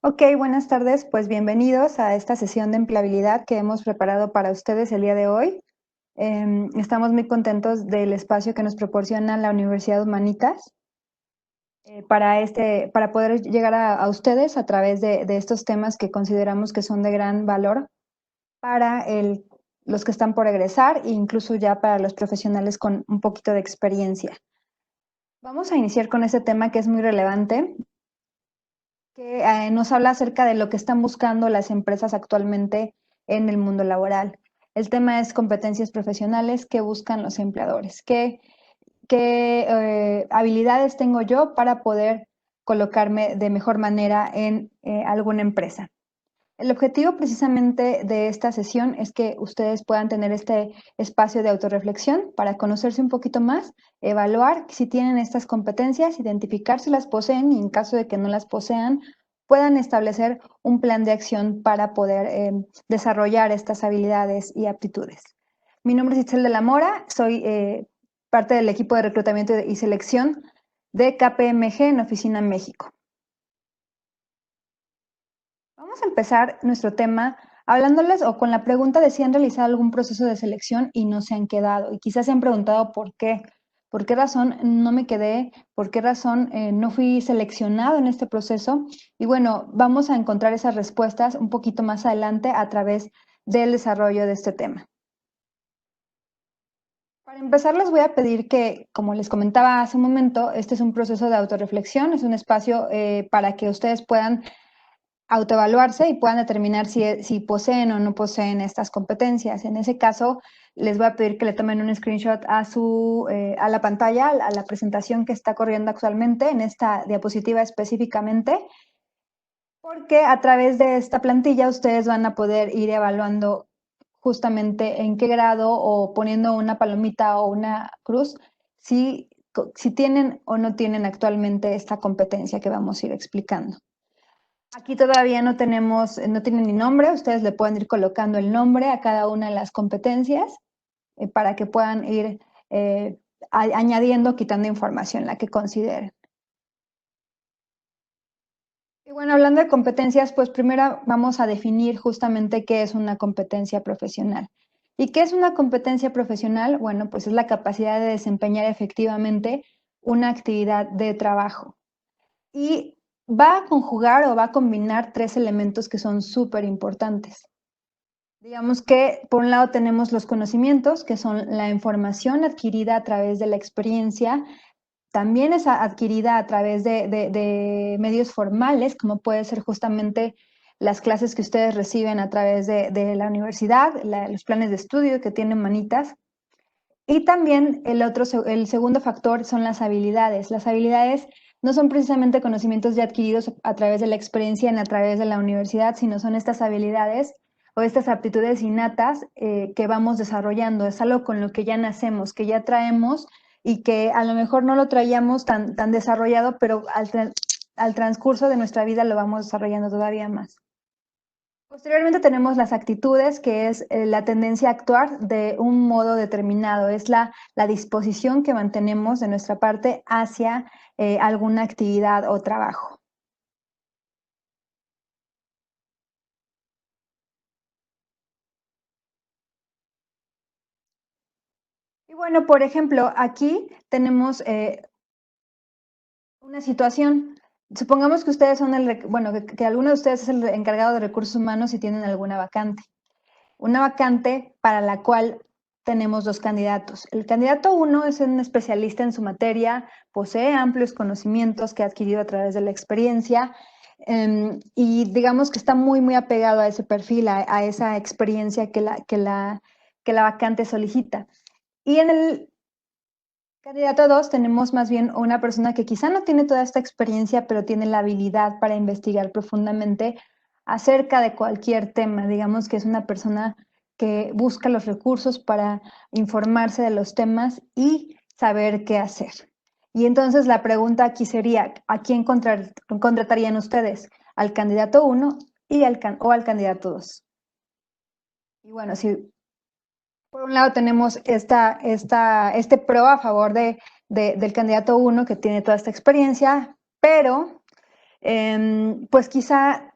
Ok, buenas tardes, pues bienvenidos a esta sesión de empleabilidad que hemos preparado para ustedes el día de hoy. Estamos muy contentos del espacio que nos proporciona la Universidad Humanitas para poder llegar a ustedes a través de estos temas que consideramos que son de gran valor para los que están por egresar e incluso ya para los profesionales con un poquito de experiencia. Vamos a iniciar con este tema que es muy relevante, que nos habla acerca de lo que están buscando las empresas actualmente en el mundo laboral. El tema es competencias profesionales que buscan los empleadores. ¿Qué habilidades tengo yo para poder colocarme de mejor manera en alguna empresa? El objetivo precisamente de esta sesión es que ustedes puedan tener este espacio de autorreflexión para conocerse un poquito más, evaluar si tienen estas competencias, identificar si las poseen y en caso de que no las posean, puedan establecer un plan de acción para poder desarrollar estas habilidades y aptitudes. Mi nombre es Itzel de la Mora, soy parte del equipo de reclutamiento y selección de KPMG en Oficina México. Vamos a empezar nuestro tema hablándoles o con la pregunta de si han realizado algún proceso de selección y no se han quedado. Y quizás se han preguntado por qué razón no me quedé, por qué razón no fui seleccionado en este proceso. Y bueno, vamos a encontrar esas respuestas un poquito más adelante a través del desarrollo de este tema. Para empezar, les voy a pedir que, como les comentaba hace un momento, este es un proceso de autorreflexión, es un espacio para que ustedes puedan autoevaluarse y puedan determinar si poseen o no poseen estas competencias. En ese caso, les voy a pedir que le tomen un screenshot a la pantalla, a la presentación que está corriendo actualmente, en esta diapositiva específicamente, porque a través de esta plantilla ustedes van a poder ir evaluando justamente en qué grado o poniendo una palomita o una cruz, si tienen o no tienen actualmente esta competencia que vamos a ir explicando. Aquí todavía no tienen ni nombre, ustedes le pueden ir colocando el nombre a cada una de las competencias para que puedan ir añadiendo, quitando información, la que consideren. Y bueno, hablando de competencias, pues primero vamos a definir justamente qué es una competencia profesional. ¿Y qué es una competencia profesional? Bueno, pues es la capacidad de desempeñar efectivamente una actividad de trabajo. Y va a conjugar o va a combinar tres elementos que son súper importantes. Digamos que por un lado tenemos los conocimientos, que son la información adquirida a través de la experiencia, también es adquirida a través de medios formales, como puede ser justamente las clases que ustedes reciben a través de la universidad, los planes de estudio que tienen Humanitas. Y también el segundo factor son las habilidades. Las habilidades no son precisamente conocimientos ya adquiridos a través de la experiencia a través de la universidad, sino son estas habilidades o estas aptitudes innatas que vamos desarrollando. Es algo con lo que ya nacemos, que ya traemos y que a lo mejor no lo traíamos tan desarrollado, pero al transcurso de nuestra vida lo vamos desarrollando todavía más. Posteriormente tenemos las actitudes, que es la tendencia a actuar de un modo determinado, es la disposición que mantenemos de nuestra parte hacia alguna actividad o trabajo. Y bueno, por ejemplo, aquí tenemos una situación. Supongamos que ustedes son que alguno de ustedes es el encargado de recursos humanos y tienen alguna vacante. Una vacante para la cual tenemos dos candidatos. El candidato 1 es un especialista en su materia, posee amplios conocimientos que ha adquirido a través de la experiencia y digamos que está muy apegado a ese perfil, a esa experiencia que la vacante solicita. Y en el candidato 2 tenemos más bien una persona que quizá no tiene toda esta experiencia, pero tiene la habilidad para investigar profundamente acerca de cualquier tema. Digamos que es una persona que busca los recursos para informarse de los temas y saber qué hacer. Y entonces la pregunta aquí sería, ¿a quién contratarían ustedes? ¿Al candidato 1 o al candidato 2? Y bueno, si por un lado tenemos este pro a favor del candidato 1 que tiene toda esta experiencia, pero pues quizá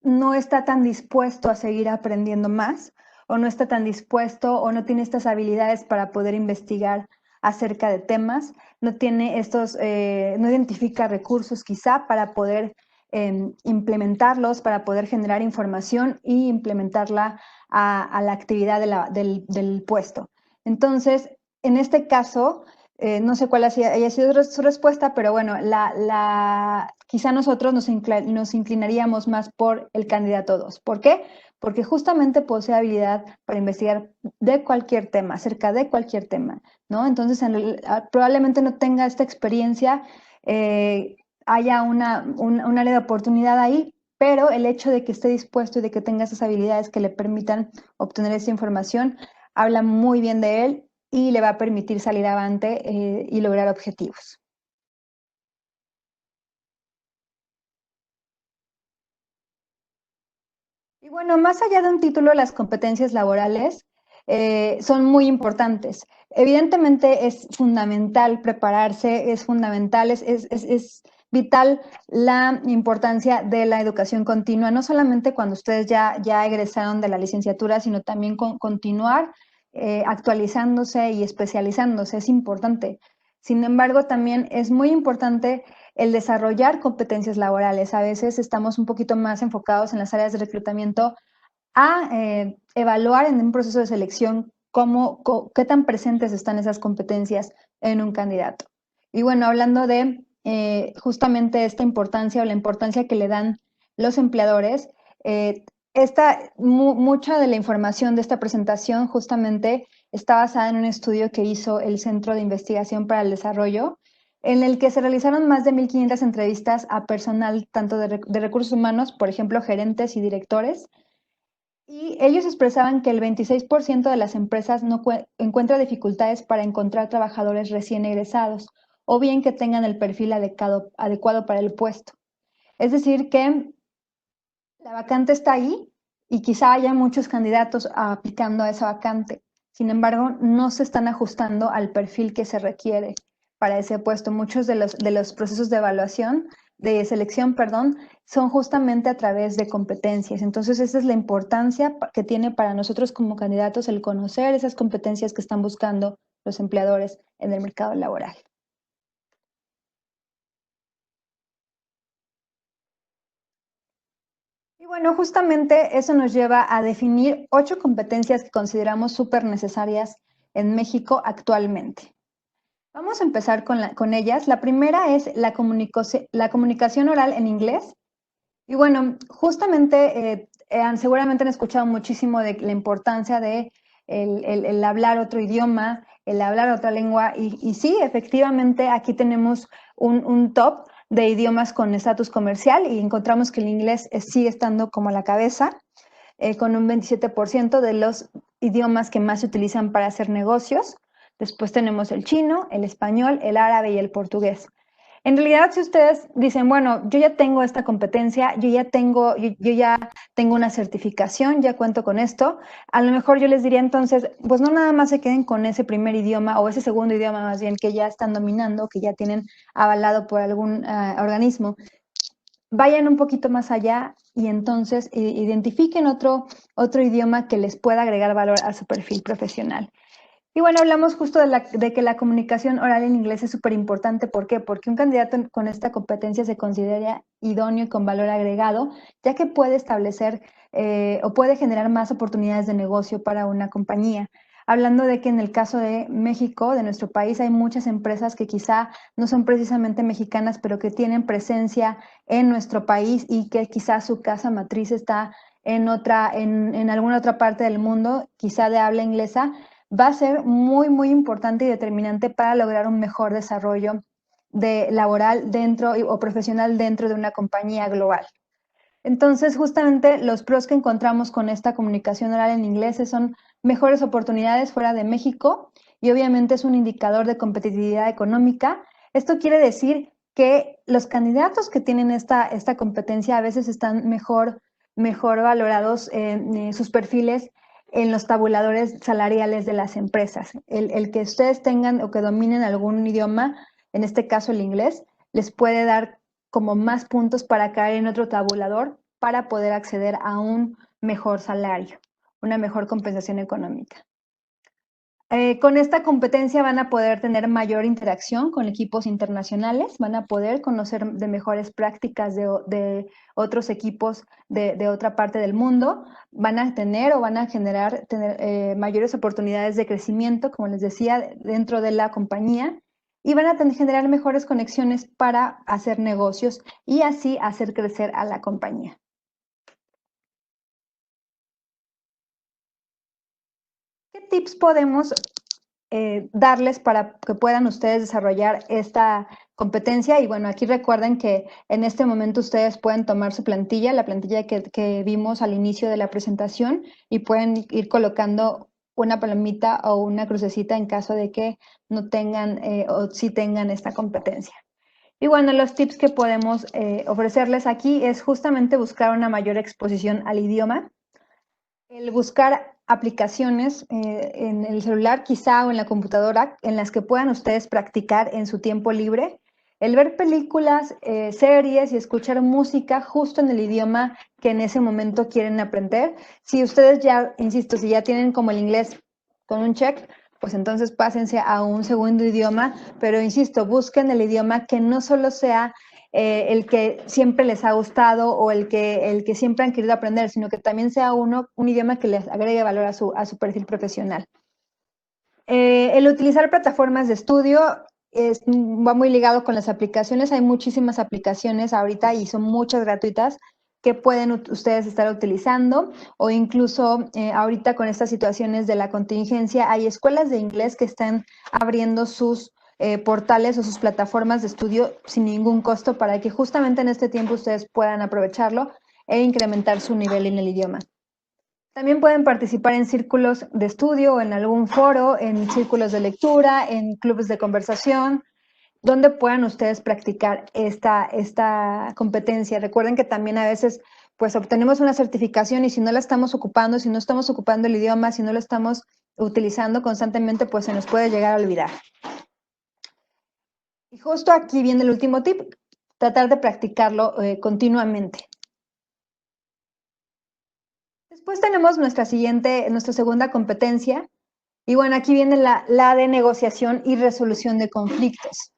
no está tan dispuesto a seguir aprendiendo más, o no está tan dispuesto o no tiene estas habilidades para poder investigar acerca de temas, no tiene no identifica recursos quizá para poder implementarlos, para poder generar información y implementarla a la actividad del puesto. Entonces, en este caso, no sé cuál haya sido su respuesta, pero bueno, quizá nosotros nos inclinaríamos más por el candidato 2. ¿Por qué? Porque justamente posee habilidad para investigar de cualquier tema, acerca de cualquier tema, ¿no? Entonces, probablemente no tenga esta experiencia, haya un área de oportunidad ahí, pero el hecho de que esté dispuesto y de que tenga esas habilidades que le permitan obtener esa información, habla muy bien de él y le va a permitir salir avante y lograr objetivos. Y bueno, más allá de un título, las competencias laborales son muy importantes. Evidentemente es fundamental prepararse, es fundamental, es vital la importancia de la educación continua, no solamente cuando ustedes ya egresaron de la licenciatura, sino también continuar actualizándose y especializándose, es importante. Sin embargo, también es muy importante el desarrollar competencias laborales. A veces estamos un poquito más enfocados en las áreas de reclutamiento a evaluar en un proceso de selección qué tan presentes están esas competencias en un candidato. Y bueno, hablando de justamente esta importancia o la importancia que le dan los empleadores, mucha de la información de esta presentación justamente está basada en un estudio que hizo el Centro de Investigación para el Desarrollo, en el que se realizaron más de 1.500 entrevistas a personal tanto de recursos humanos, por ejemplo, gerentes y directores, y ellos expresaban que el 26% de las empresas no encuentra dificultades para encontrar trabajadores recién egresados o bien que tengan el perfil adecuado para el puesto. Es decir, que la vacante está ahí y quizá haya muchos candidatos aplicando a esa vacante. Sin embargo, no se están ajustando al perfil que se requiere para ese puesto. Muchos de los procesos de evaluación, de selección, perdón, son justamente a través de competencias. Entonces, esa es la importancia que tiene para nosotros como candidatos el conocer esas competencias que están buscando los empleadores en el mercado laboral. Y bueno, justamente eso nos lleva a definir 8 competencias que consideramos súper necesarias en México actualmente. Vamos a empezar con ellas. La primera es la comunicación oral en inglés. Y bueno, justamente seguramente han escuchado muchísimo de la importancia de el hablar otro idioma, el hablar otra lengua. Y sí, efectivamente, aquí tenemos un top de idiomas con estatus comercial y encontramos que el inglés sigue estando como a la cabeza, con un 27% de los idiomas que más se utilizan para hacer negocios. Después tenemos el chino, el español, el árabe y el portugués. En realidad, si ustedes dicen, bueno, yo ya tengo esta competencia, yo ya tengo una certificación, ya cuento con esto, a lo mejor yo les diría entonces, pues no nada más se queden con ese primer idioma o ese segundo idioma más bien que ya están dominando, que ya tienen avalado por algún organismo. Vayan un poquito más allá y entonces identifiquen otro idioma que les pueda agregar valor a su perfil profesional. Y bueno, hablamos justo de que la comunicación oral en inglés es súper importante. ¿Por qué? Porque un candidato con esta competencia se considera idóneo y con valor agregado, ya que puede establecer o puede generar más oportunidades de negocio para una compañía. Hablando de que en el caso de México, de nuestro país, hay muchas empresas que quizá no son precisamente mexicanas, pero que tienen presencia en nuestro país y que quizá su casa matriz está en alguna otra parte del mundo, quizá de habla inglesa, va a ser muy, muy importante y determinante para lograr un mejor desarrollo laboral dentro o profesional dentro de una compañía global. Entonces, justamente los pros que encontramos con esta comunicación oral en inglés son mejores oportunidades fuera de México y obviamente es un indicador de competitividad económica. Esto quiere decir que los candidatos que tienen esta competencia a veces están mejor valorados en sus perfiles en los tabuladores salariales de las empresas. El que ustedes tengan o que dominen algún idioma, en este caso el inglés, les puede dar como más puntos para caer en otro tabulador para poder acceder a un mejor salario, una mejor compensación económica. Con esta competencia van a poder tener mayor interacción con equipos internacionales, van a poder conocer de mejores prácticas de otros equipos de otra parte del mundo, van a tener o van a generar mayores oportunidades de crecimiento, como les decía, dentro de la compañía, y van a generar mejores conexiones para hacer negocios y así hacer crecer a la compañía. ¿Qué tips podemos darles para que puedan ustedes desarrollar esta competencia? Y bueno, aquí recuerden que en este momento ustedes pueden tomar su plantilla, la plantilla que vimos al inicio de la presentación, y pueden ir colocando una palomita o una crucecita en caso de que no tengan o sí tengan esta competencia. Y bueno, los tips que podemos ofrecerles aquí es justamente buscar una mayor exposición al idioma, el buscar aplicaciones en el celular quizá o en la computadora en las que puedan ustedes practicar en su tiempo libre, el ver películas, series y escuchar música justo en el idioma que en ese momento quieren aprender. Si ustedes ya, insisto, si ya tienen como el inglés con un check, pues entonces pásense a un segundo idioma, pero insisto, busquen el idioma que no solo sea el que siempre les ha gustado o el que siempre han querido aprender, sino que también sea un idioma que les agregue valor a su perfil profesional. El utilizar plataformas de estudio va muy ligado con las aplicaciones. Hay muchísimas aplicaciones ahorita y son muchas gratuitas que pueden ustedes estar utilizando, o incluso ahorita con estas situaciones de la contingencia hay escuelas de inglés que están abriendo sus portales o sus plataformas de estudio sin ningún costo para que justamente en este tiempo ustedes puedan aprovecharlo e incrementar su nivel en el idioma. También pueden participar en círculos de estudio o en algún foro, en círculos de lectura, en clubes de conversación, donde puedan ustedes practicar esta competencia. Recuerden que también a veces pues obtenemos una certificación y si no la estamos ocupando, si no estamos ocupando el idioma, si no lo estamos utilizando constantemente, pues se nos puede llegar a olvidar. Y justo aquí viene el último tip, tratar de practicarlo continuamente. Después tenemos nuestra segunda competencia. Y bueno, aquí viene la de negociación y resolución de conflictos.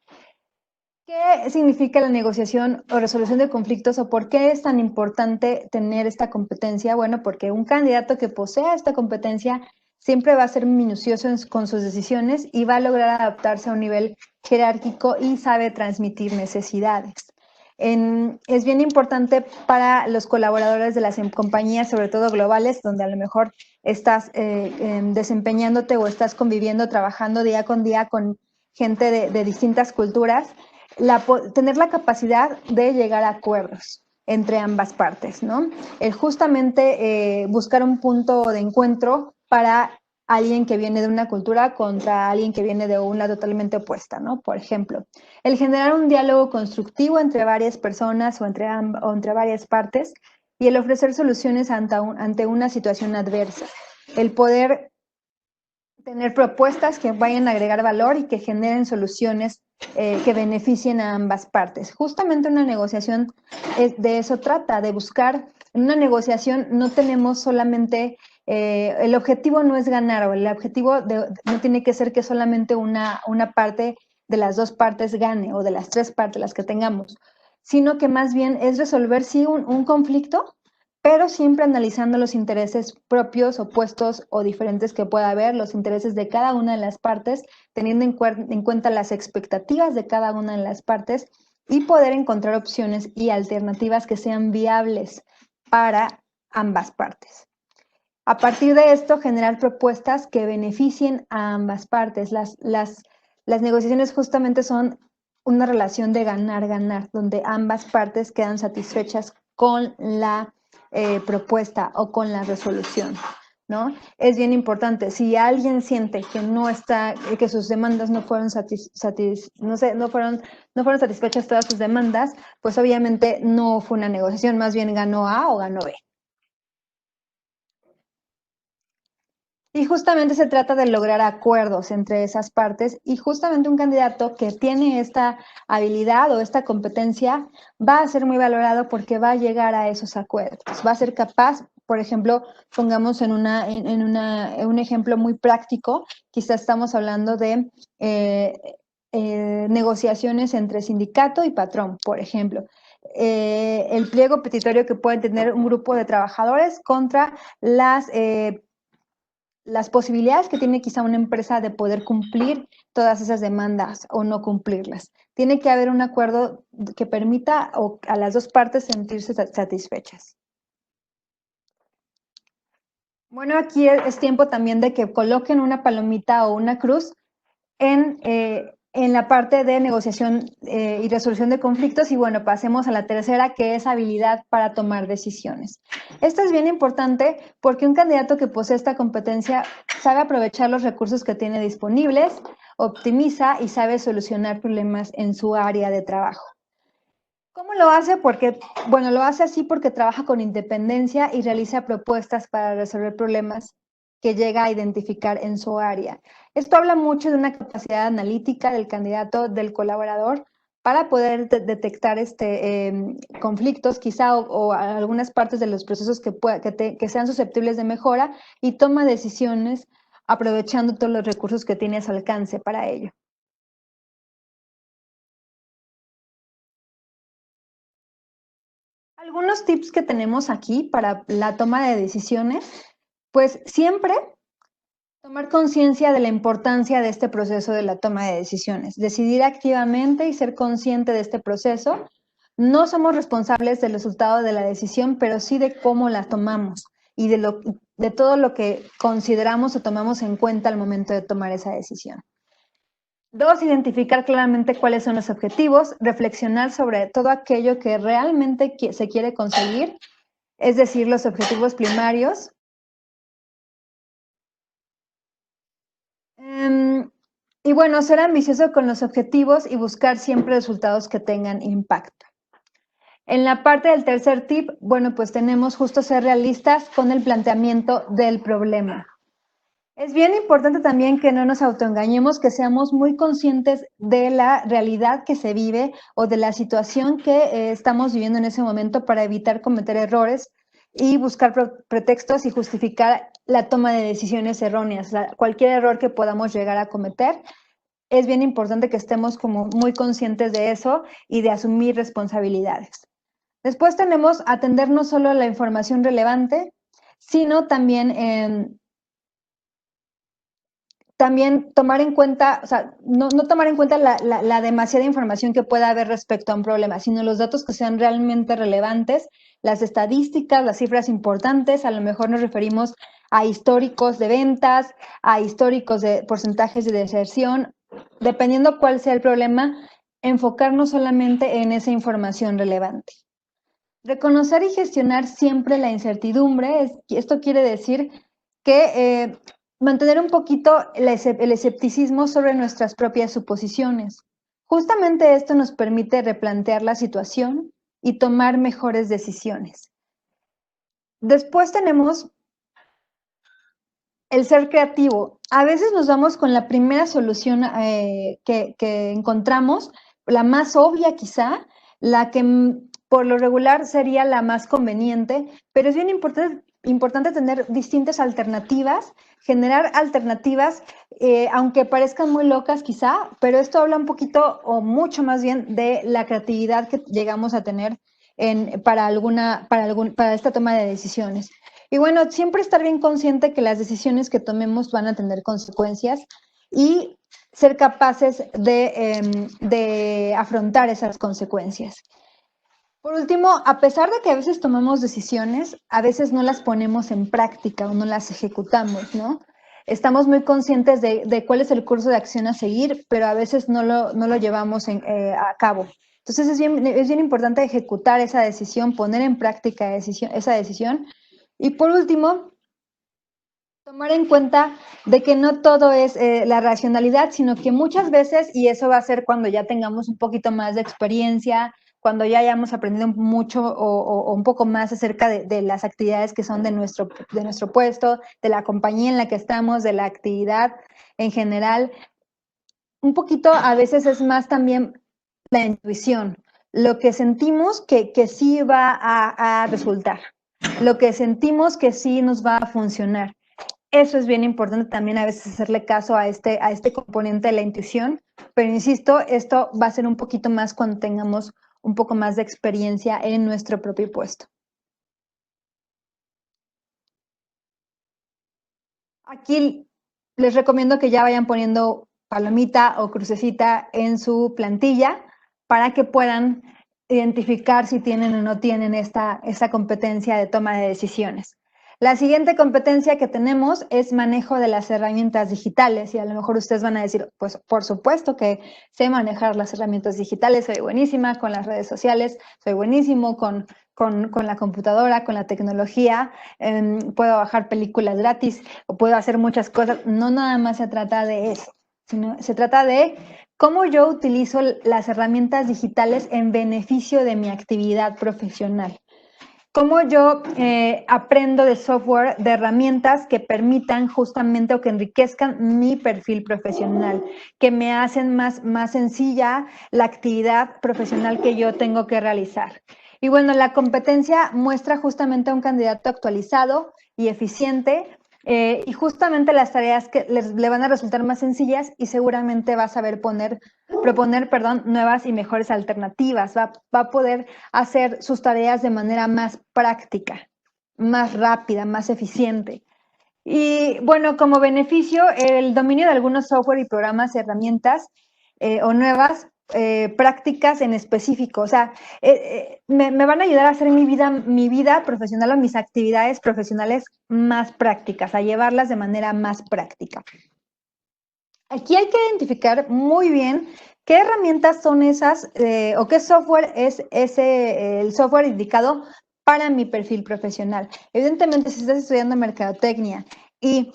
¿Qué significa la negociación o resolución de conflictos o por qué es tan importante tener esta competencia? Bueno, porque un candidato que posea esta competencia siempre va a ser minucioso con sus decisiones y va a lograr adaptarse a un nivel jerárquico y sabe transmitir necesidades. Es bien importante para los colaboradores de las compañías, sobre todo globales, donde a lo mejor estás desempeñándote o estás conviviendo, trabajando día con día con gente de distintas culturas, tener la capacidad de llegar a acuerdos entre ambas partes, ¿no? El justamente buscar un punto de encuentro para alguien que viene de una cultura contra alguien que viene de una totalmente opuesta, ¿no? Por ejemplo, el generar un diálogo constructivo entre varias personas o entre varias partes y el ofrecer soluciones ante una situación adversa. El poder tener propuestas que vayan a agregar valor y que generen soluciones que beneficien a ambas partes. Justamente una negociación de eso trata, de buscar. En una negociación no tenemos solamente, el objetivo no es ganar, o el objetivo no tiene que ser que solamente una parte de las dos partes gane o de las tres partes, las que tengamos, sino que más bien es resolver, sí, un conflicto, pero siempre analizando los intereses propios, opuestos o diferentes que pueda haber, los intereses de cada una de las partes, teniendo en cuenta las expectativas de cada una de las partes y poder encontrar opciones y alternativas que sean viables para ambas partes. A partir de esto, generar propuestas que beneficien a ambas partes. Las negociaciones justamente son una relación de ganar-ganar, donde ambas partes quedan satisfechas con la propuesta o con la resolución, ¿no? Es bien importante. Si alguien siente que que sus demandas no fueron no fueron satisfechas todas sus demandas, pues obviamente no fue una negociación, más bien ganó A o ganó B. Y justamente se trata de lograr acuerdos entre esas partes y justamente un candidato que tiene esta habilidad o esta competencia va a ser muy valorado porque va a llegar a esos acuerdos, va a ser capaz, por ejemplo, pongamos en un ejemplo muy práctico, quizás estamos hablando de negociaciones entre sindicato y patrón, por ejemplo. El pliego petitorio que puede tener un grupo de trabajadores contra las posibilidades que tiene quizá una empresa de poder cumplir todas esas demandas o no cumplirlas. Tiene que haber un acuerdo que permita a las dos partes sentirse satisfechas. Bueno, aquí es tiempo también de que coloquen una palomita o una cruz en la parte de negociación y resolución de conflictos. Y bueno, pasemos a la tercera, que es habilidad para tomar decisiones. Esto es bien importante porque un candidato que posee esta competencia sabe aprovechar los recursos que tiene disponibles, optimiza y sabe solucionar problemas en su área de trabajo. ¿Cómo lo hace? Porque, bueno, lo hace así porque trabaja con independencia y realiza propuestas para resolver problemas que llega a identificar en su área. Esto habla mucho de una capacidad analítica del candidato, del colaborador, para poder detectar conflictos quizá o algunas partes de los procesos que sean susceptibles de mejora y toma decisiones aprovechando todos los recursos que tiene a su alcance para ello. Algunos tips que tenemos aquí para la toma de decisiones, pues siempre tomar conciencia de la importancia de este proceso de la toma de decisiones, decidir activamente y ser consciente de este proceso. No somos responsables del resultado de la decisión, pero sí de cómo la tomamos y de todo lo que consideramos o tomamos en cuenta al momento de tomar esa decisión. 2, identificar claramente cuáles son los objetivos, reflexionar sobre todo aquello que realmente se quiere conseguir, es decir, los objetivos primarios. Y bueno, ser ambicioso con los objetivos y buscar siempre resultados que tengan impacto. En la parte del tercer tip, bueno, pues tenemos justo ser realistas con el planteamiento del problema. Es bien importante también que no nos autoengañemos, que seamos muy conscientes de la realidad que se vive o de la situación que estamos viviendo en ese momento para evitar cometer errores y buscar pretextos y justificar la toma de decisiones erróneas. O sea, cualquier error que podamos llegar a cometer, es bien importante que estemos como muy conscientes de eso y de asumir responsabilidades. Después tenemos atender no solo la información relevante, sino también tomar en cuenta, o sea, no tomar en cuenta la demasiada información que pueda haber respecto a un problema, sino los datos que sean realmente relevantes, las estadísticas, las cifras importantes, a lo mejor nos referimos a históricos de ventas, a históricos de porcentajes de deserción, dependiendo cuál sea el problema, enfocarnos solamente en esa información relevante. Reconocer y gestionar siempre la incertidumbre, esto quiere decir que mantener un poquito el escepticismo sobre nuestras propias suposiciones. Justamente esto nos permite replantear la situación y tomar mejores decisiones. Después tenemos el ser creativo. A veces nos vamos con la primera solución que encontramos, la más obvia quizá, la que por lo regular sería la más conveniente, pero es bien importante tener distintas alternativas, generar alternativas, aunque parezcan muy locas quizá, pero esto habla un poquito o mucho más bien de la creatividad que llegamos a tener para esta toma de decisiones. Y bueno, siempre estar bien consciente que las decisiones que tomemos van a tener consecuencias y ser capaces de afrontar esas consecuencias. Por último, a pesar de que a veces tomamos decisiones, a veces no las ponemos en práctica o no las ejecutamos, ¿no? Estamos muy conscientes de cuál es el curso de acción a seguir, pero a veces no lo llevamos a cabo. Entonces es bien importante ejecutar esa decisión, poner en práctica esa decisión. Y por último, tomar en cuenta de que no todo es la racionalidad, sino que muchas veces, y eso va a ser cuando ya tengamos un poquito más de experiencia, cuando ya hayamos aprendido mucho o un poco más acerca de las actividades que son de nuestro puesto, de la compañía en la que estamos, de la actividad en general. Un poquito a veces es más también la intuición, lo que sentimos que sí va a resultar, lo que sentimos que sí nos va a funcionar. Eso es bien importante también a veces hacerle caso a este componente de la intuición, pero insisto, esto va a ser un poquito más cuando tengamos un poco más de experiencia en nuestro propio puesto. Aquí les recomiendo que ya vayan poniendo palomita o crucecita en su plantilla para que puedan identificar si tienen o no tienen esta competencia de toma de decisiones. La siguiente competencia que tenemos es manejo de las herramientas digitales, y a lo mejor ustedes van a decir, pues por supuesto que sé manejar las herramientas digitales, soy buenísima con las redes sociales, soy buenísimo con la computadora, con la tecnología, puedo bajar películas gratis o puedo hacer muchas cosas. No nada más se trata de eso, sino se trata de cómo yo utilizo las herramientas digitales en beneficio de mi actividad profesional. Cómo yo aprendo de software, de herramientas que permitan justamente o que enriquezcan mi perfil profesional, que me hacen más sencilla la actividad profesional que yo tengo que realizar. Y bueno, la competencia muestra justamente a un candidato actualizado y eficiente, y justamente las tareas que le van a resultar más sencillas, y seguramente va a saber proponer nuevas y mejores alternativas, va a poder hacer sus tareas de manera más práctica, más rápida, más eficiente. Y bueno, como beneficio, el dominio de algunos software y programas, herramientas o nuevas prácticas en específico. O sea, me van a ayudar a hacer mi vida profesional o mis actividades profesionales más prácticas, a llevarlas de manera más práctica. Aquí hay que identificar muy bien qué herramientas son esas o qué software es el software indicado para mi perfil profesional. Evidentemente, si estás estudiando mercadotecnia y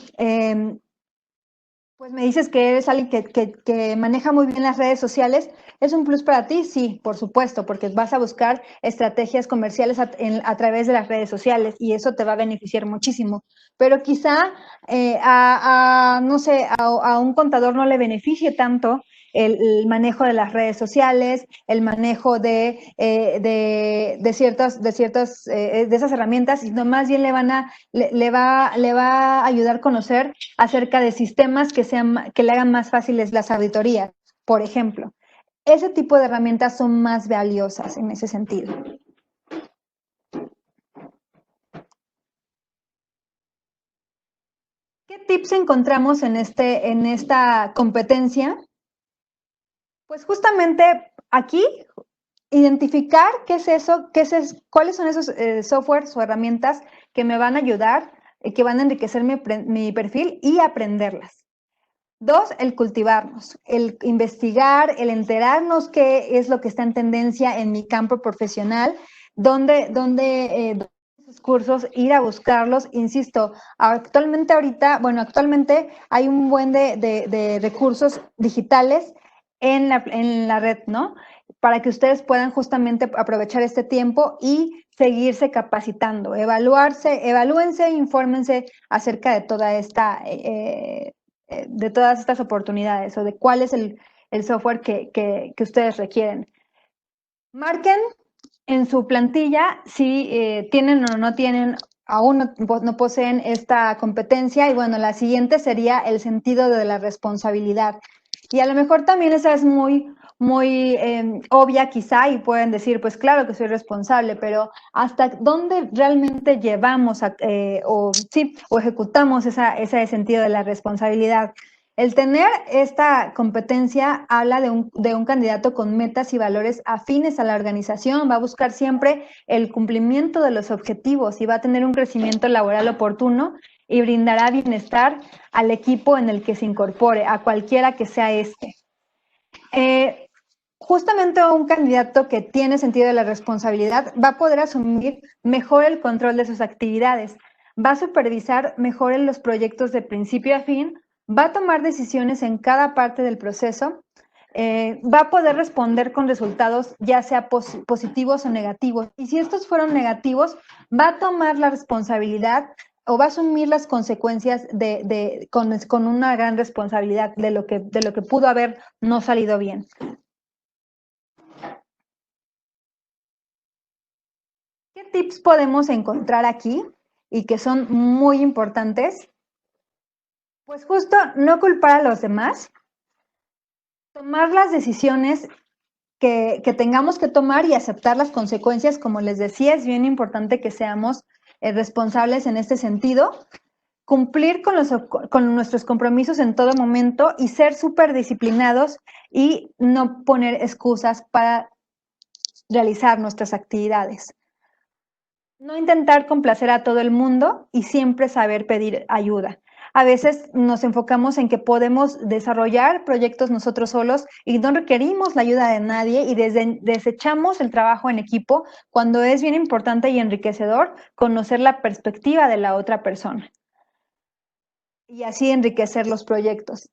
pues me dices que eres alguien que maneja muy bien las redes sociales, ¿es un plus para ti? Sí, por supuesto, porque vas a buscar estrategias comerciales a través de las redes sociales y eso te va a beneficiar muchísimo. Pero quizá no sé, a un contador no le beneficie tanto el manejo de las redes sociales, el manejo de esas herramientas, sino más bien le va a ayudar a conocer acerca de sistemas que le hagan más fáciles las auditorías, por ejemplo. Ese tipo de herramientas son más valiosas en ese sentido. ¿Qué tips encontramos en esta competencia? Pues justamente aquí identificar qué es eso, cuáles son esos softwares o herramientas que me van a ayudar, que van a enriquecer mi perfil y aprenderlas. 2, el cultivarnos, el investigar, el enterarnos qué es lo que está en tendencia en mi campo profesional, dónde esos cursos, ir a buscarlos. Insisto, actualmente hay un buen de recursos digitales en la red, ¿no? Para que ustedes puedan justamente aprovechar este tiempo y seguirse capacitando, evalúense, infórmense acerca de de todas estas oportunidades o de cuál es el software que ustedes requieren. Marquen en su plantilla si tienen o no tienen, aún no poseen esta competencia. Y bueno, la siguiente sería el sentido de la responsabilidad. Y a lo mejor también esa es muy obvia quizá, y pueden decir, pues claro que soy responsable, pero ¿hasta dónde realmente llevamos o ejecutamos ese sentido de la responsabilidad? El tener esta competencia habla de un candidato con metas y valores afines a la organización, va a buscar siempre el cumplimiento de los objetivos y va a tener un crecimiento laboral oportuno y brindará bienestar al equipo en el que se incorpore, a cualquiera que sea este. Justamente un candidato que tiene sentido de la responsabilidad va a poder asumir mejor el control de sus actividades, va a supervisar mejor los proyectos de principio a fin, va a tomar decisiones en cada parte del proceso, va a poder responder con resultados ya sea positivos o negativos. Y si estos fueron negativos, va a tomar la responsabilidad o va a asumir las consecuencias con una gran responsabilidad de lo que pudo haber no salido bien. ¿Qué tips podemos encontrar aquí y que son muy importantes? Pues justo no culpar a los demás, tomar las decisiones que tengamos que tomar y aceptar las consecuencias. Como les decía, es bien importante que seamos responsables en este sentido, cumplir con nuestros compromisos en todo momento y ser súper disciplinados y no poner excusas para realizar nuestras actividades. No intentar complacer a todo el mundo y siempre saber pedir ayuda. A veces nos enfocamos en que podemos desarrollar proyectos nosotros solos y no requerimos la ayuda de nadie y desechamos el trabajo en equipo cuando es bien importante y enriquecedor conocer la perspectiva de la otra persona y así enriquecer los proyectos.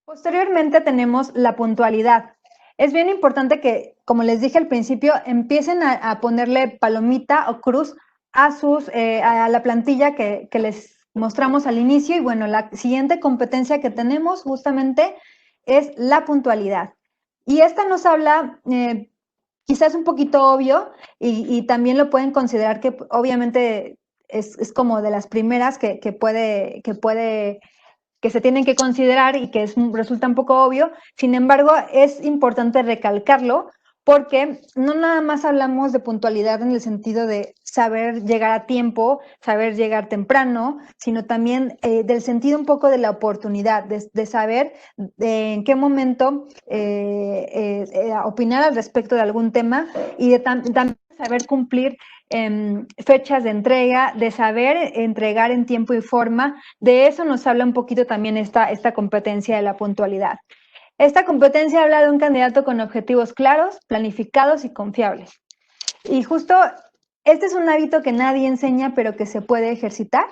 Posteriormente tenemos la puntualidad. Es bien importante que, como les dije al principio, empiecen a ponerle palomita o cruz a la plantilla que les mostramos al inicio. Y bueno, la siguiente competencia que tenemos justamente es la puntualidad. Y esta nos habla, quizás un poquito obvio, y también lo pueden considerar que obviamente es como de las primeras que se tienen que considerar y que resulta un poco obvio. Sin embargo, es importante recalcarlo porque no nada más hablamos de puntualidad en el sentido de saber llegar a tiempo, saber llegar temprano, sino también del sentido un poco de la oportunidad, de saber en qué momento opinar al respecto de algún tema y de también saber cumplir fechas de entrega, de saber entregar en tiempo y forma. De eso nos habla un poquito también esta competencia de la puntualidad. Esta competencia habla de un candidato con objetivos claros, planificados y confiables. Y justo este es un hábito que nadie enseña, pero que se puede ejercitar.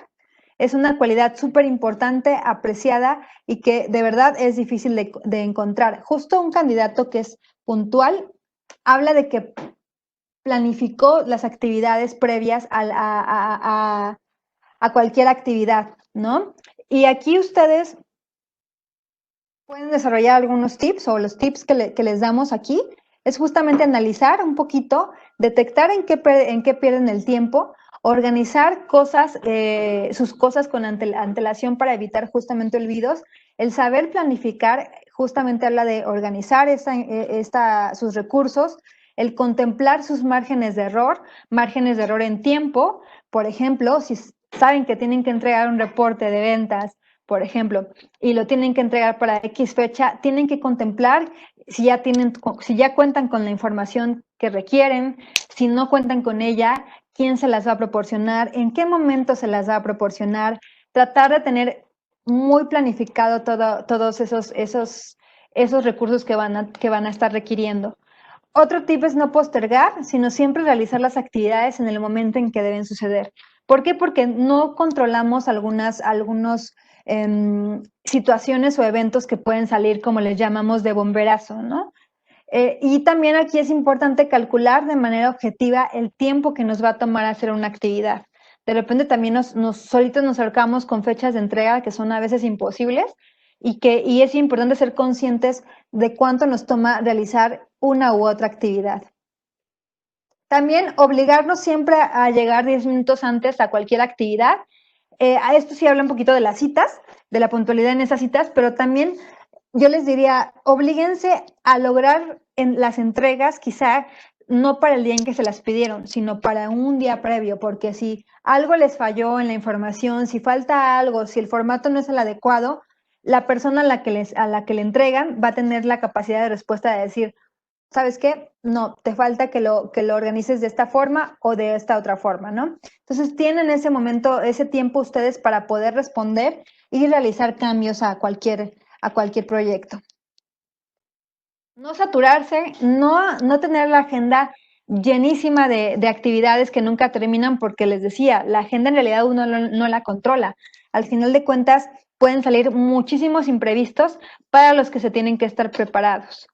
Es una cualidad súper importante, apreciada y que de verdad es difícil de encontrar. Justo un candidato que es puntual habla de que planificó las actividades previas a cualquier actividad, ¿no? Y aquí ustedes pueden desarrollar algunos tips o los tips que les damos aquí. Es justamente analizar un poquito, detectar en qué pierden el tiempo, organizar sus cosas con antelación para evitar justamente olvidos. El saber planificar justamente habla de organizar sus recursos, el contemplar sus márgenes de error en tiempo. Por ejemplo, si saben que tienen que entregar un reporte de ventas, por ejemplo, y lo tienen que entregar para X fecha, tienen que contemplar si ya cuentan con la información que requieren, si no cuentan con ella, quién se las va a proporcionar, en qué momento se las va a proporcionar, tratar de tener muy planificado todos esos recursos que van a estar requiriendo. Otro tip es no postergar, sino siempre realizar las actividades en el momento en que deben suceder. ¿Por qué? Porque no controlamos algunas situaciones o eventos que pueden salir, como les llamamos, de bomberazo, ¿no? Y también aquí es importante calcular de manera objetiva el tiempo que nos va a tomar hacer una actividad. De repente también solitos nos acercamos con fechas de entrega que son a veces imposibles y es importante ser conscientes de cuánto nos toma realizar una u otra actividad. También obligarnos siempre a llegar 10 minutos antes a cualquier actividad. A esto sí habla un poquito de las citas, de la puntualidad en esas citas, pero también yo les diría, oblíguense a lograr las entregas, quizá no para el día en que se las pidieron, sino para un día previo, porque si algo les falló en la información, si falta algo, si el formato no es el adecuado, la persona a la que le entregan va a tener la capacidad de respuesta de decir, ¿sabes qué? No, te falta que lo organices de esta forma o de esta otra forma, ¿no? Entonces tienen ese momento, ese tiempo ustedes para poder responder y realizar cambios a cualquier proyecto. No saturarse, no tener la agenda llenísima de actividades que nunca terminan porque les decía, la agenda en realidad uno no la controla. Al final de cuentas pueden salir muchísimos imprevistos para los que se tienen que estar preparados.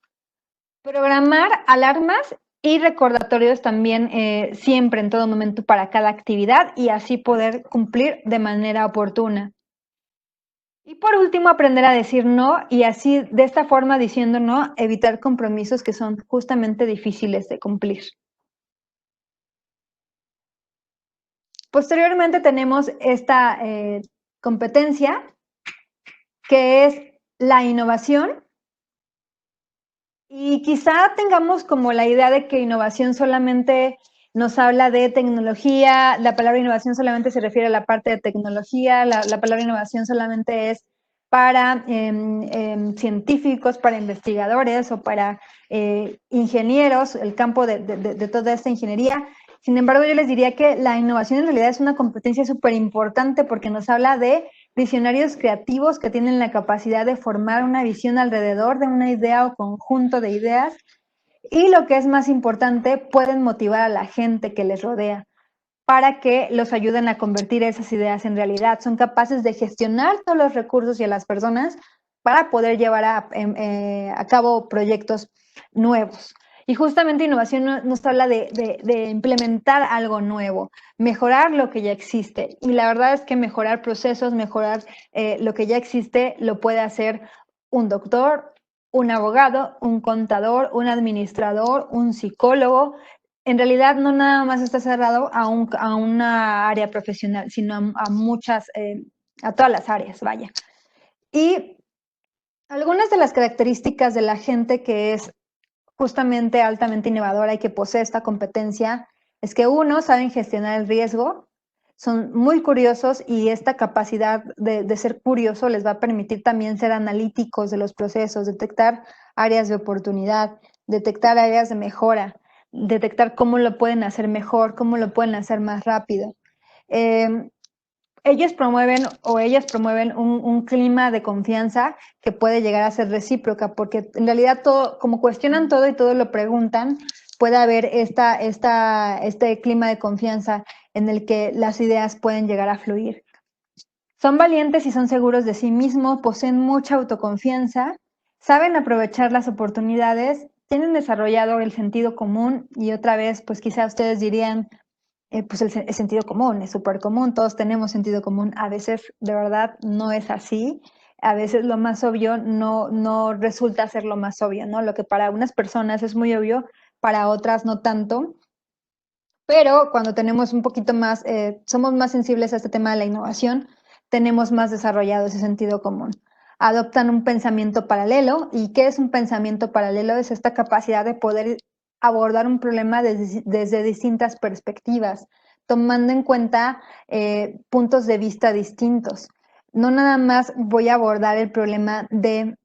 Programar alarmas y recordatorios también siempre, en todo momento, para cada actividad y así poder cumplir de manera oportuna. Y por último, aprender a decir no y así, de esta forma, diciendo no, evitar compromisos que son justamente difíciles de cumplir. Posteriormente tenemos esta competencia que es la innovación. Y quizá tengamos como la idea de que innovación solamente nos habla de tecnología, la palabra innovación solamente se refiere a la parte de tecnología, la palabra innovación solamente es para científicos, para investigadores o para ingenieros, el campo de toda esta ingeniería. Sin embargo, yo les diría que la innovación en realidad es una competencia súper importante porque nos habla de visionarios creativos que tienen la capacidad de formar una visión alrededor de una idea o conjunto de ideas y lo que es más importante, pueden motivar a la gente que les rodea para que los ayuden a convertir esas ideas en realidad. Son capaces de gestionar todos los recursos y a las personas para poder llevar a cabo proyectos nuevos. Y justamente innovación nos habla de implementar algo nuevo, mejorar lo que ya existe. Y la verdad es que mejorar procesos, mejorar lo que ya existe, lo puede hacer un doctor, un abogado, un contador, un administrador, un psicólogo. En realidad no nada más está cerrado a una área profesional, sino a muchas, a todas las áreas, vaya. Y algunas de las características de la gente que es justamente altamente innovadora y que posee esta competencia es que uno, saben gestionar el riesgo, son muy curiosos y esta capacidad de ser curioso les va a permitir también ser analíticos de los procesos, detectar áreas de oportunidad, detectar áreas de mejora, detectar cómo lo pueden hacer mejor, cómo lo pueden hacer más rápido. Ellos promueven o ellas promueven un clima de confianza que puede llegar a ser recíproca, porque en realidad todo, como cuestionan todo y todo lo preguntan, puede haber este clima de confianza en el que las ideas pueden llegar a fluir. Son valientes y son seguros de sí mismos, poseen mucha autoconfianza, saben aprovechar las oportunidades, tienen desarrollado el sentido común y otra vez, pues quizá ustedes dirían, pues el sentido común es súper común, todos tenemos sentido común. A veces de verdad no es así, a veces lo más obvio no resulta ser lo más obvio, ¿no? Lo que para unas personas es muy obvio, para otras no tanto. Pero cuando tenemos un poquito más, somos más sensibles a este tema de la innovación, tenemos más desarrollado ese sentido común. Adoptan un pensamiento paralelo. ¿Y qué es un pensamiento paralelo? Es esta capacidad de poder abordar un problema desde distintas perspectivas, tomando en cuenta puntos de vista distintos. No nada más voy a abordar el problema de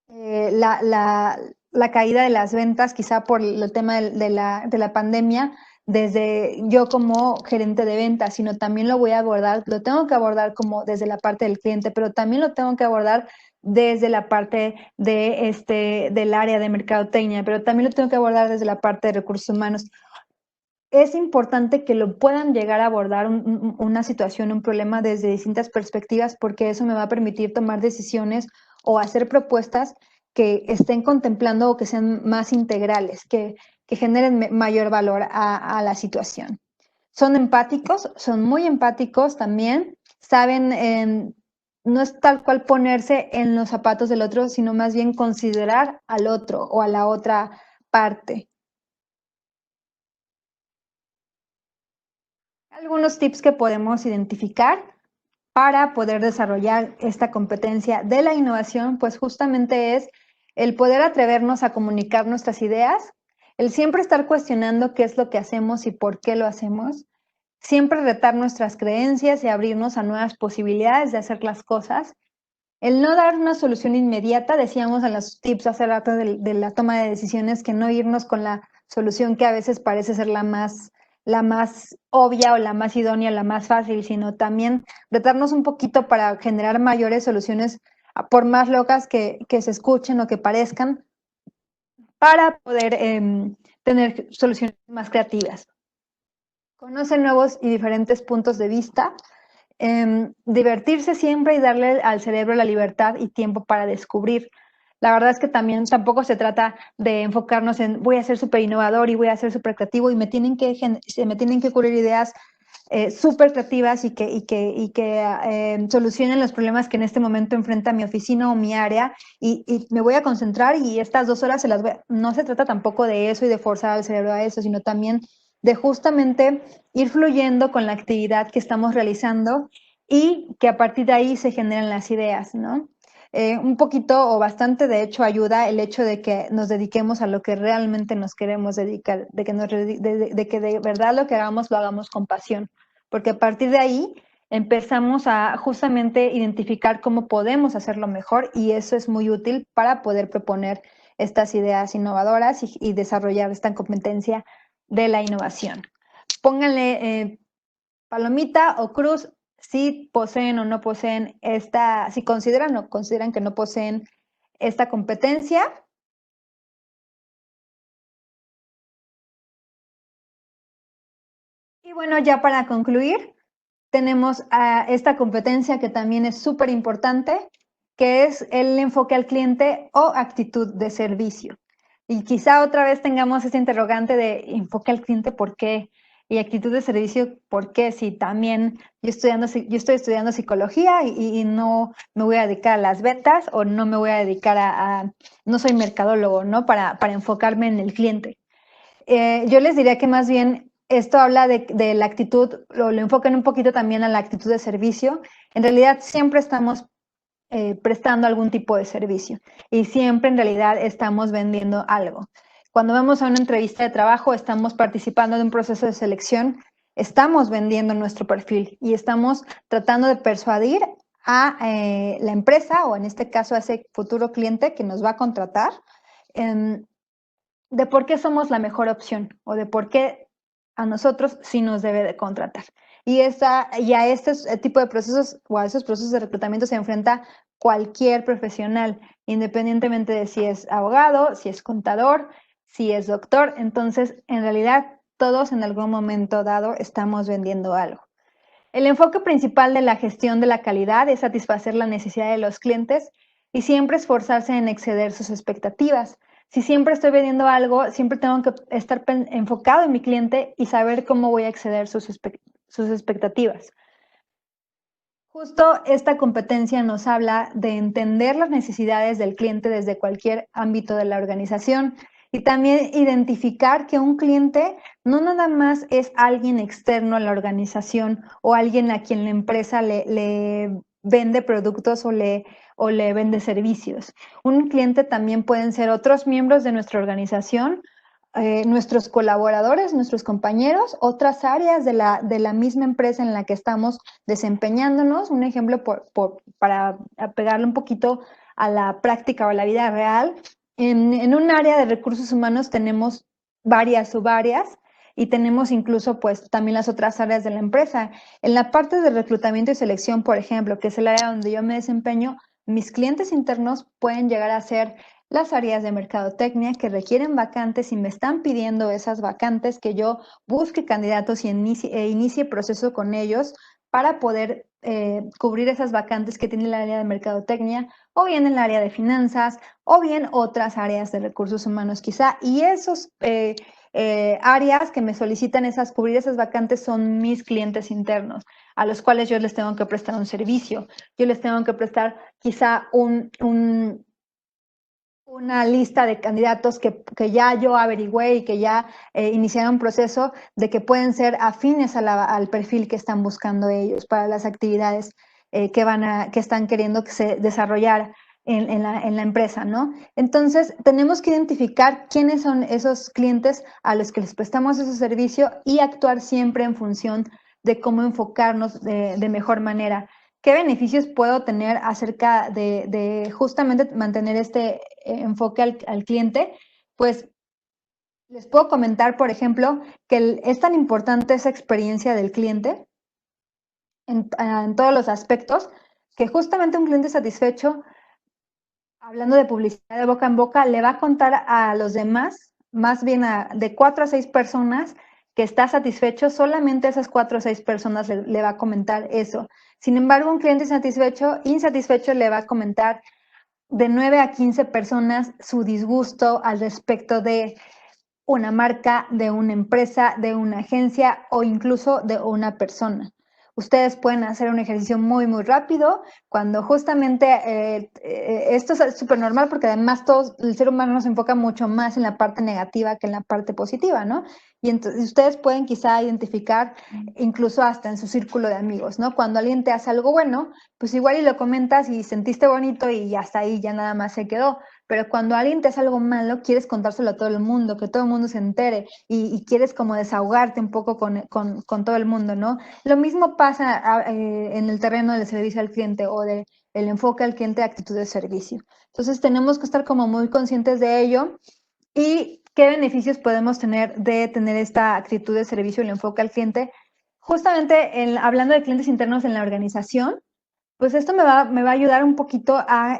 la caída de las ventas, quizá por el tema de la pandemia, desde yo como gerente de ventas, sino también lo voy a abordar, lo tengo que abordar como desde la parte del cliente, pero también lo tengo que abordar desde la parte del área de mercadotecnia, pero también lo tengo que abordar desde la parte de recursos humanos. Es importante que lo puedan llegar a abordar una situación, un problema desde distintas perspectivas, porque eso me va a permitir tomar decisiones o hacer propuestas que estén contemplando o que sean más integrales, que generen mayor valor a la situación. Son empáticos, son muy empáticos también, saben, no es tal cual ponerse en los zapatos del otro, sino más bien considerar al otro o a la otra parte. Algunos tips que podemos identificar para poder desarrollar esta competencia de la innovación, pues justamente es el poder atrevernos a comunicar nuestras ideas, el siempre estar cuestionando qué es lo que hacemos y por qué lo hacemos, siempre retar nuestras creencias y abrirnos a nuevas posibilidades de hacer las cosas, el no dar una solución inmediata, decíamos en los tips hace rato de la toma de decisiones, que no irnos con la solución que a veces parece ser la más obvia o la más idónea, la más fácil, sino también retarnos un poquito para generar mayores soluciones, por más locas que se escuchen o que parezcan, para poder tener soluciones más creativas. Conoce nuevos y diferentes puntos de vista, divertirse siempre y darle al cerebro la libertad y tiempo para descubrir. La verdad es que también tampoco se trata de enfocarnos en voy a ser súper innovador y voy a ser súper creativo y me tienen que ocurrir ideas súper creativas y que solucionen los problemas que en este momento enfrenta mi oficina o mi área y me voy a concentrar y estas 2 horas se las voy a... No se trata tampoco de eso y de forzar al cerebro a eso, sino también de justamente ir fluyendo con la actividad que estamos realizando y que a partir de ahí se generan las ideas, ¿no? Un poquito o bastante, de hecho, ayuda el hecho de que nos dediquemos a lo que realmente nos queremos dedicar, de que de verdad lo que hagamos lo hagamos con pasión, porque a partir de ahí empezamos a justamente identificar cómo podemos hacerlo mejor y eso es muy útil para poder proponer estas ideas innovadoras y desarrollar esta competencia de la innovación. Pónganle palomita o cruz si poseen o no poseen si consideran o consideran que no poseen esta competencia. Y bueno, ya para concluir, tenemos esta competencia que también es súper importante, que es el enfoque al cliente o actitud de servicio. Y quizá otra vez tengamos ese interrogante de enfoque al cliente, ¿por qué? Y actitud de servicio, ¿por qué? Si también yo estoy estudiando psicología y no me voy a dedicar a las ventas o no me voy a dedicar no soy mercadólogo, ¿no? Para enfocarme en el cliente. Yo les diría que más bien esto habla de la actitud, lo enfocan un poquito también a la actitud de servicio. En realidad siempre estamos prestando algún tipo de servicio y siempre en realidad estamos vendiendo algo. Cuando vamos a una entrevista de trabajo, estamos participando de un proceso de selección, estamos vendiendo nuestro perfil y estamos tratando de persuadir a la empresa o en este caso a ese futuro cliente que nos va a contratar de por qué somos la mejor opción o de por qué a nosotros sí nos debe de contratar. Y a este tipo de procesos o a esos procesos de reclutamiento se enfrenta cualquier profesional, independientemente de si es abogado, si es contador, si es doctor. Entonces, en realidad, todos en algún momento dado estamos vendiendo algo. El enfoque principal de la gestión de la calidad es satisfacer la necesidad de los clientes y siempre esforzarse en exceder sus expectativas. Si siempre estoy vendiendo algo, siempre tengo que estar enfocado en mi cliente y saber cómo voy a exceder sus expectativas. Justo esta competencia nos habla de entender las necesidades del cliente desde cualquier ámbito de la organización y también identificar que un cliente no nada más es alguien externo a la organización o alguien a quien la empresa le vende productos o le vende servicios. Un cliente también pueden ser otros miembros de nuestra organización, nuestros colaboradores, nuestros compañeros, otras áreas de la misma empresa en la que estamos desempeñándonos. Un ejemplo para pegarle un poquito a la práctica o a la vida real. En un área de recursos humanos tenemos varias subáreas y tenemos incluso pues también las otras áreas de la empresa. En la parte de reclutamiento y selección, por ejemplo, que es el área donde yo me desempeño, mis clientes internos pueden llegar a ser las áreas de mercadotecnia que requieren vacantes y me están pidiendo esas vacantes que yo busque candidatos y inicie proceso con ellos para poder cubrir esas vacantes que tiene el área de mercadotecnia o bien el área de finanzas o bien otras áreas de recursos humanos quizá. Y esos áreas que me solicitan cubrir esas vacantes son mis clientes internos, a los cuales yo les tengo que prestar un servicio. Yo les tengo que prestar quizá una lista de candidatos que ya yo averigüé y que ya iniciaron un proceso de que pueden ser afines al perfil que están buscando ellos para las actividades que están queriendo que se desarrollar en la empresa, ¿no? Entonces, tenemos que identificar quiénes son esos clientes a los que les prestamos ese servicio y actuar siempre en función de cómo enfocarnos de mejor manera. ¿Qué beneficios puedo tener acerca de justamente mantener este enfoque al cliente? Pues les puedo comentar, por ejemplo, que es tan importante esa experiencia del cliente en todos los aspectos, que justamente un cliente satisfecho, hablando de publicidad de boca en boca, le va a contar a los demás más bien de 4 a 6 personas que está satisfecho, solamente esas 4 o 6 personas le va a comentar eso. Sin embargo, un cliente insatisfecho le va a comentar de 9 a 15 personas su disgusto al respecto de una marca, de una empresa, de una agencia o incluso de una persona. Ustedes pueden hacer un ejercicio muy, muy rápido cuando justamente esto es súper normal porque además el ser humano se enfoca mucho más en la parte negativa que en la parte positiva, ¿no? Y entonces ustedes pueden quizá identificar incluso hasta en su círculo de amigos, ¿no? Cuando alguien te hace algo bueno, pues igual y lo comentas y sentiste bonito y hasta ahí ya nada más se quedó. Pero cuando alguien te hace algo malo, quieres contárselo a todo el mundo, que todo el mundo se entere y quieres como desahogarte un poco con todo el mundo, ¿no? Lo mismo pasa en el terreno del servicio al cliente o del enfoque al cliente de actitud de servicio. Entonces tenemos que estar como muy conscientes de ello y qué beneficios podemos tener de tener esta actitud de servicio y el enfoque al cliente. Justamente hablando de clientes internos en la organización, pues esto me va a ayudar un poquito a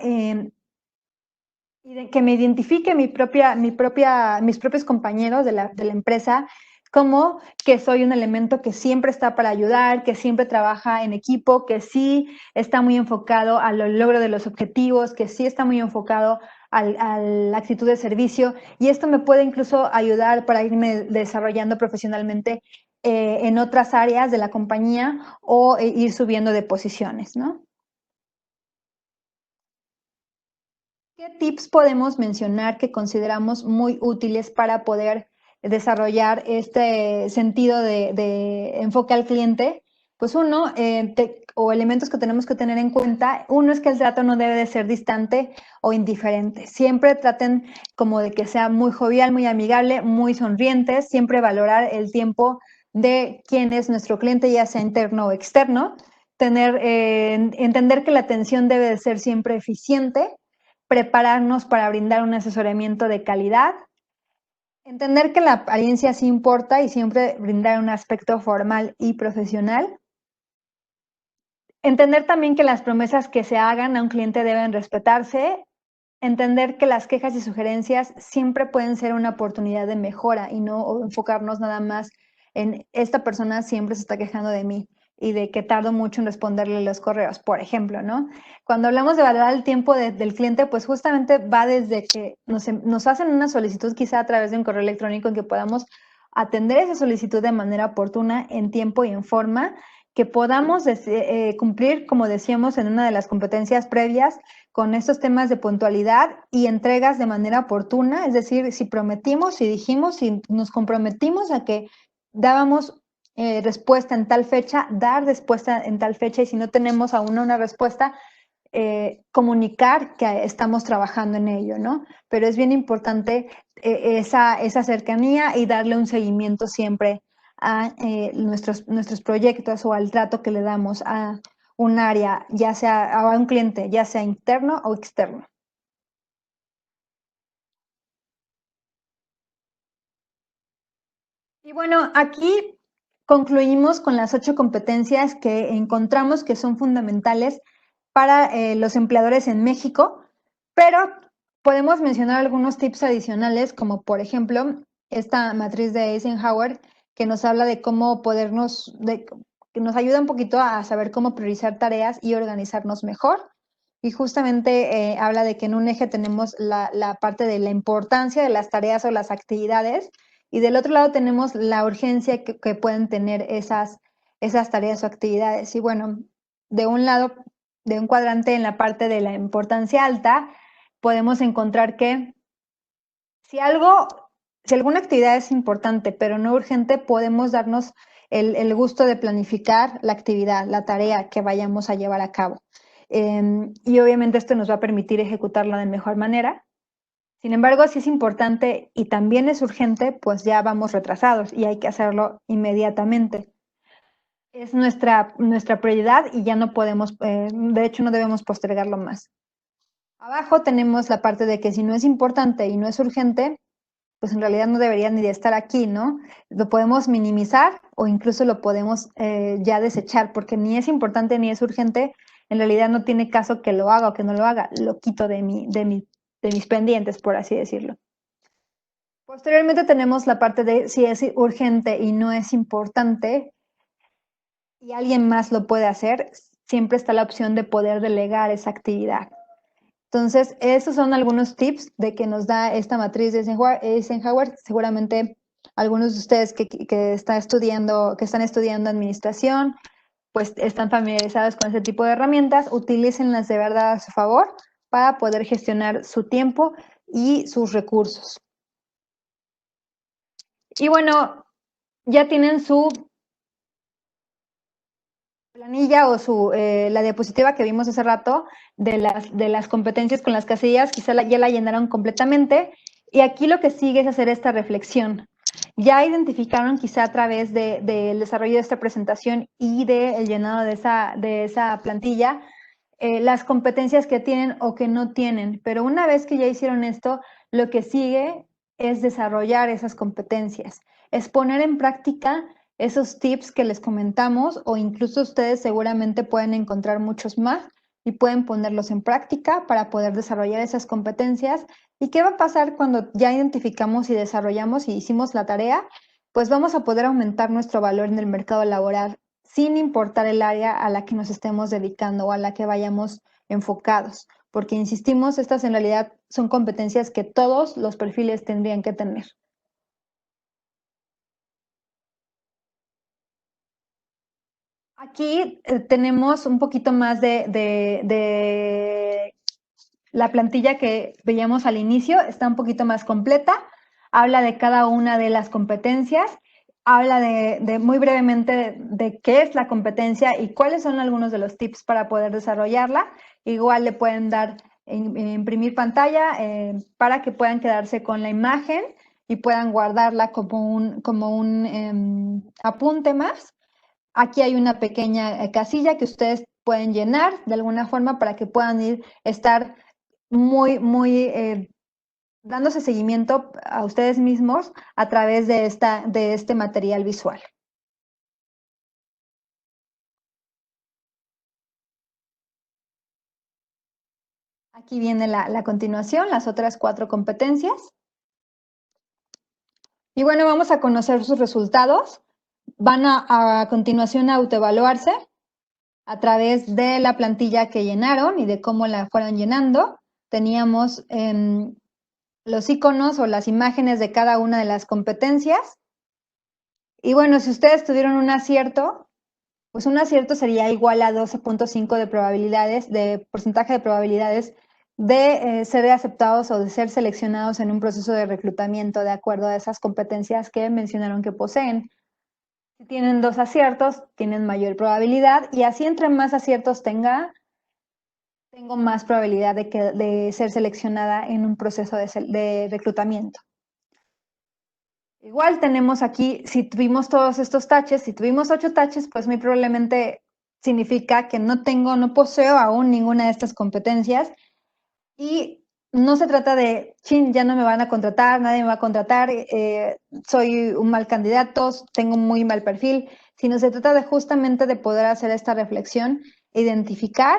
que me identifique mis propios compañeros de la empresa como que soy un elemento que siempre está para ayudar, que siempre trabaja en equipo, que sí está muy enfocado al logro de los objetivos, que sí está muy enfocado a la actitud de servicio. Y esto me puede incluso ayudar para irme desarrollando profesionalmente en otras áreas de la compañía o ir subiendo de posiciones, ¿no? ¿Qué tips podemos mencionar que consideramos muy útiles para poder desarrollar este sentido de enfoque al cliente? Pues uno, o elementos que tenemos que tener en cuenta, uno es que el trato no debe de ser distante o indiferente. Siempre traten como de que sea muy jovial, muy amigable, muy sonrientes, siempre valorar el tiempo de quién es nuestro cliente, ya sea interno o externo. Entender que la atención debe de ser siempre eficiente, prepararnos para brindar un asesoramiento de calidad, entender que la apariencia sí importa y siempre brindar un aspecto formal y profesional, entender también que las promesas que se hagan a un cliente deben respetarse, entender que las quejas y sugerencias siempre pueden ser una oportunidad de mejora y no enfocarnos nada más en esta persona siempre se está quejando de mí y de que tardo mucho en responderle los correos, por ejemplo, ¿no? Cuando hablamos de valorar el tiempo del cliente, pues justamente va desde que nos hacen una solicitud quizá a través de un correo electrónico en que podamos atender esa solicitud de manera oportuna, en tiempo y en forma, que podamos cumplir, como decíamos en una de las competencias previas, con estos temas de puntualidad y entregas de manera oportuna, es decir, si prometimos, si dijimos, si nos comprometimos a que dábamos respuesta en tal fecha, dar respuesta en tal fecha y si no tenemos aún una respuesta, comunicar que estamos trabajando en ello, ¿no? Pero es bien importante esa cercanía y darle un seguimiento siempre a nuestros proyectos o al trato que le damos a un área, ya sea a un cliente, ya sea interno o externo. Y bueno, aquí concluimos con las 8 competencias que encontramos que son fundamentales para los empleadores en México, pero podemos mencionar algunos tips adicionales, como por ejemplo esta matriz de Eisenhower que nos habla de cómo que nos ayuda un poquito a saber cómo priorizar tareas y organizarnos mejor. Y justamente habla de que en un eje tenemos la parte de la importancia de las tareas o las actividades y del otro lado tenemos la urgencia que pueden tener esas tareas o actividades. Y bueno, de un lado, de un cuadrante en la parte de la importancia alta, podemos encontrar que si alguna actividad es importante pero no urgente, podemos darnos el gusto de planificar la actividad, la tarea que vayamos a llevar a cabo. Y obviamente esto nos va a permitir ejecutarla de mejor manera. Sin embargo, si es importante y también es urgente, pues ya vamos retrasados y hay que hacerlo inmediatamente. Es nuestra prioridad y ya no podemos, de hecho no debemos postergarlo más. Abajo tenemos la parte de que si no es importante y no es urgente, pues en realidad no debería ni de estar aquí, ¿no? Lo podemos minimizar o incluso lo podemos ya desechar porque ni es importante ni es urgente. En realidad no tiene caso que lo haga o que no lo haga. Lo quito de mis pendientes, por así decirlo. Posteriormente tenemos la parte de si es urgente y no es importante y alguien más lo puede hacer, siempre está la opción de poder delegar esa actividad. Entonces, esos son algunos tips de que nos da esta matriz de Eisenhower. Seguramente algunos de ustedes que están estudiando administración, pues están familiarizados con este tipo de herramientas. Utilícenlas de verdad a su favor para poder gestionar su tiempo y sus recursos. Y bueno, ya tienen su planilla o la diapositiva que vimos hace rato de las competencias con las casillas, quizá ya la llenaron completamente. Y aquí lo que sigue es hacer esta reflexión. Ya identificaron quizá a través del desarrollo de esta presentación y del llenado de esa plantilla las competencias que tienen o que no tienen. Pero una vez que ya hicieron esto, lo que sigue es desarrollar esas competencias, es poner en práctica esos tips que les comentamos o incluso ustedes seguramente pueden encontrar muchos más y pueden ponerlos en práctica para poder desarrollar esas competencias. ¿Y qué va a pasar cuando ya identificamos y desarrollamos y hicimos la tarea? Pues vamos a poder aumentar nuestro valor en el mercado laboral sin importar el área a la que nos estemos dedicando o a la que vayamos enfocados. Porque insistimos, estas en realidad son competencias que todos los perfiles tendrían que tener. Aquí tenemos un poquito más de la plantilla que veíamos al inicio, está un poquito más completa, habla de cada una de las competencias, habla de muy brevemente de qué es la competencia y cuáles son algunos de los tips para poder desarrollarla. Igual le pueden dar imprimir pantalla para que puedan quedarse con la imagen y puedan guardarla como un apunte más. Aquí hay una pequeña casilla que ustedes pueden llenar de alguna forma para que puedan estar muy dándose seguimiento a ustedes mismos a través de este material visual. Aquí viene la continuación, las otras 4 competencias. Y bueno, vamos a conocer sus resultados. Van a continuación a autoevaluarse a través de la plantilla que llenaron y de cómo la fueron llenando. Teníamos los iconos o las imágenes de cada una de las competencias. Y bueno, si ustedes tuvieron un acierto, pues un acierto sería igual a 12.5 de probabilidades, de porcentaje de probabilidades de ser aceptados o de ser seleccionados en un proceso de reclutamiento de acuerdo a esas competencias que mencionaron que poseen. Si tienen 2 aciertos, tienen mayor probabilidad y así entre más aciertos tengo más probabilidad de ser seleccionada en un proceso de reclutamiento. Igual tenemos aquí, si tuvimos todos estos taches, si tuvimos 8 taches, pues muy probablemente significa que no poseo aún ninguna de estas competencias y no se trata de, chin, ya no me van a contratar, nadie me va a contratar, soy un mal candidato, tengo un muy mal perfil, sino se trata de justamente de poder hacer esta reflexión, identificar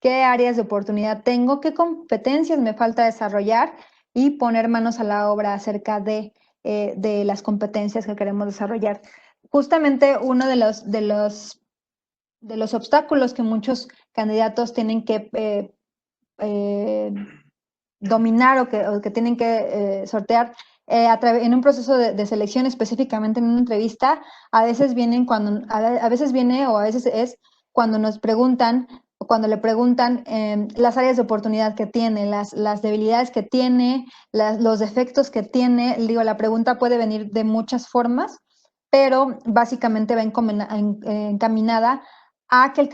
qué áreas de oportunidad tengo, qué competencias me falta desarrollar y poner manos a la obra acerca de las competencias que queremos desarrollar. Justamente uno de los obstáculos que muchos candidatos tienen que dominar o que tienen que sortear en un proceso de selección, específicamente en una entrevista, a veces viene o a veces es cuando nos preguntan o cuando le preguntan las áreas de oportunidad que tiene, las debilidades que tiene, los defectos que tiene. Digo, la pregunta puede venir de muchas formas, pero básicamente va encaminada a que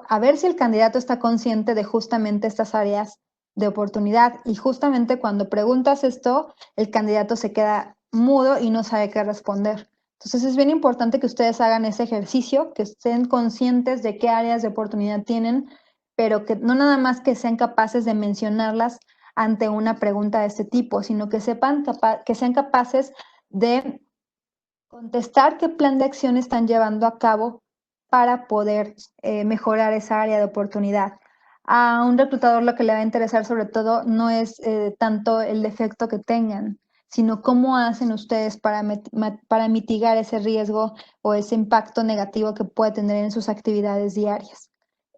a ver si el candidato está consciente de justamente estas áreas de oportunidad. Y justamente cuando preguntas esto, el candidato se queda mudo y no sabe qué responder. Entonces es bien importante que ustedes hagan ese ejercicio, que estén conscientes de qué áreas de oportunidad tienen, pero que no nada más que sean capaces de mencionarlas ante una pregunta de este tipo, sino que que sean capaces de contestar qué plan de acción están llevando a cabo para poder mejorar esa área de oportunidad. A un reclutador lo que le va a interesar sobre todo no es tanto el defecto que tengan, sino cómo hacen ustedes para mitigar ese riesgo o ese impacto negativo que puede tener en sus actividades diarias.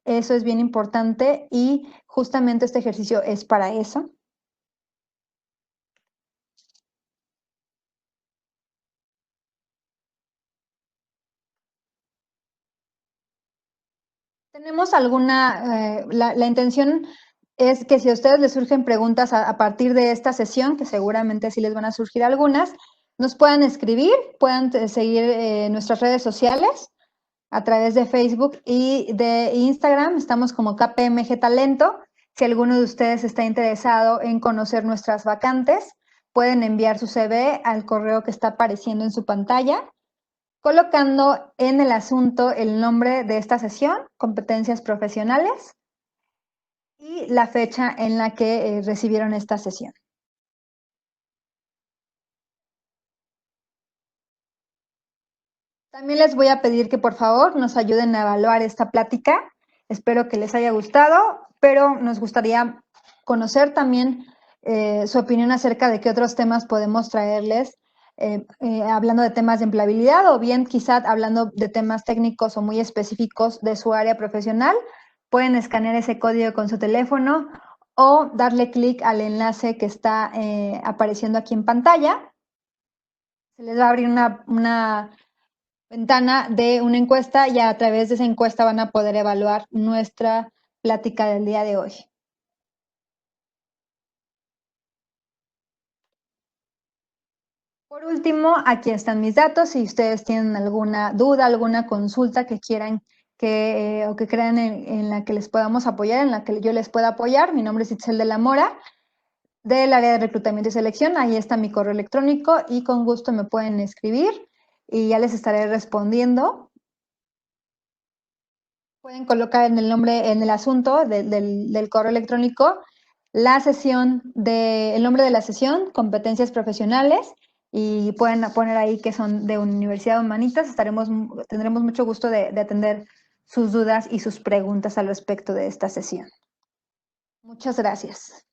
Eso es bien importante y justamente este ejercicio es para eso. Tenemos la intención es que si a ustedes les surgen preguntas a partir de esta sesión, que seguramente sí les van a surgir algunas, nos puedan escribir, puedan seguir nuestras redes sociales a través de Facebook y de Instagram. Estamos como KPMG Talento. Si alguno de ustedes está interesado en conocer nuestras vacantes, pueden enviar su CV al correo que está apareciendo en su pantalla, colocando en el asunto el nombre de esta sesión, competencias profesionales, y la fecha en la que recibieron esta sesión. También les voy a pedir que por favor nos ayuden a evaluar esta plática. Espero que les haya gustado, pero nos gustaría conocer también su opinión acerca de qué otros temas podemos traerles, hablando de temas de empleabilidad o bien quizá hablando de temas técnicos o muy específicos de su área profesional. Pueden escanear ese código con su teléfono o darle clic al enlace que está apareciendo aquí en pantalla. Se les va a abrir una ventana de una encuesta y a través de esa encuesta van a poder evaluar nuestra plática del día de hoy. Por último, aquí están mis datos. Si ustedes tienen alguna duda, alguna consulta que quieran o que crean en la que les podamos apoyar, en la que yo les pueda apoyar, mi nombre es Itzel de la Mora, del área de reclutamiento y selección. Ahí está mi correo electrónico y con gusto me pueden escribir y ya les estaré respondiendo. Pueden colocar en el nombre, en el asunto del correo electrónico, el nombre de la sesión, competencias profesionales, y pueden poner ahí que son de Universidad de Humanitas. Tendremos mucho gusto de atender sus dudas y sus preguntas al respecto de esta sesión. Muchas gracias.